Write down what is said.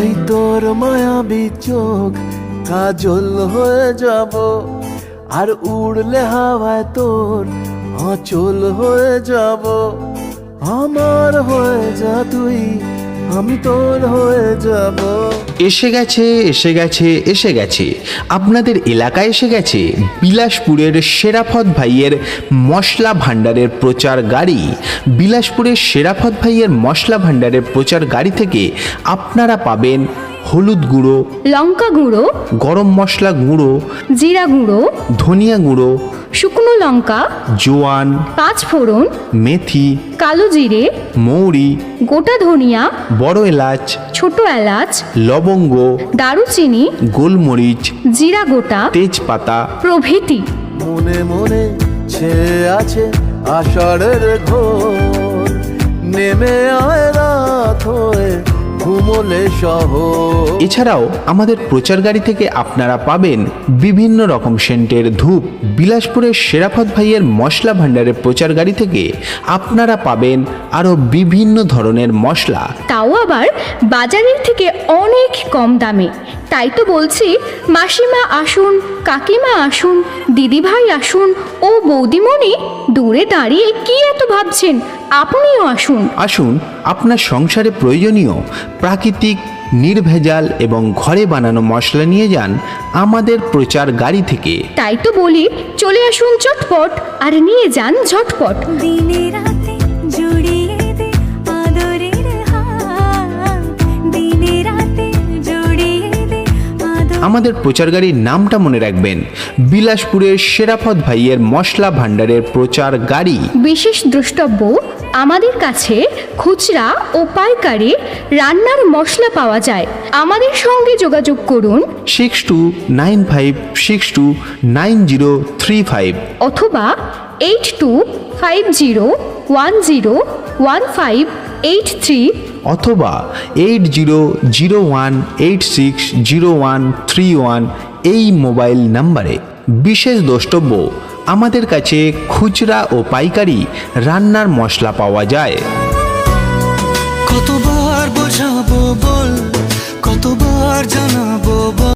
ওই তোর মায়াবী চোখ কাজল হয়ে যাব, আর উড়লে হাওয়ায় তোর আঁচল হয়ে যাব। আমার হয়ে যা তুই, আমি তোর হয়ে যাব। এসে গেছে এসে গেছে এসে গেছে, আপনাদের এলাকায় এসে গেছে বিলাসপুরের শেরাফত ভাইয়ের মশলা ভাণ্ডারের প্রচার গাড়ি। বিলাসপুরের শেরাফত ভাইয়ের মশলা ভাণ্ডারের প্রচার গাড়ি থেকে আপনারা পাবেন হলুদ গুঁড়ো, লঙ্কা গুঁড়ো, গরম মশলা গুঁড়ো, জিরা গুঁড়ো, ধনিয়া গুঁড়ো, শুকনো লঙ্কা, জোয়ান, পাঁচফোড়ন, মেথি, কালো জিরে, মৌরি, গোটা ধনিয়া, বড় এলাচ, ছোট এলাচ, লবঙ্গ, দারুচিনি, গোলমরিচ, জিরা গোটা, তেজপাতা প্রভৃতি। মনে মনে ছেয়ে আছে আষাঢ়ের ঘোর, নেমে আয় রাত হয়ে ঘুমোলে শহর। এছাড়াও আমাদের প্রচার গাড়ি থেকে আপনারা পাবেন বিভিন্ন রকম সেন্টের ধূপ। বিলাসপুরের শেরাফত ভাইয়ের মশলা ভাণ্ডারের প্রচার গাড়ি থেকে আপনারা পাবেন আরও বিভিন্ন ধরনের মশলা, তাও আবার বাজারের থেকে অনেক কম দামে। তাই তো বলছি, মাসিমা আসুন, কাকিমা আসুন, দিদিভাই আসুন ও বৌদিমণি, দূরে দাঁড়িয়ে কি এত ভাবছেন, আপনিও আসুন। আসুন আপনার সংসারে প্রয়োজনীয় প্রাকৃতিক, নির্ভেজাল এবং ঘরে বানানো মশলা নিয়ে যান আমাদের প্রচার গাড়ি থেকে। তাই তো বলি, চলে আসুন চটপট আর নিয়ে যান ঝটপট। দিনে রাতে জড়িয়ে দে আদরের হাত, দিনে রাতে জড়িয়ে দে আদর। আমাদের প্রচার গাড়ির নামটা মনে রাখবেন, বিলাসপুরের শেরাফত ভাইয়ের মশলা ভাণ্ডারের প্রচার গাড়ি। বিশেষ দ্রষ্টব্য, আমাদের কাছে খুচরা ও পাইকারি রান্নার মশলা পাওয়া যায়। আমাদের সঙ্গে যোগাযোগ করুন 6295629035 অথবা 8250101583 অথবা 8001860131 এই মোবাইল নম্বরে। বিশেষ দ্রষ্টব্য, আমাদের কাছে খুচরা ও পাইকারি রান্নার মশলা পাওয়া যায়। কতবার বোঝাবো বল, কতবার জানাবো বল।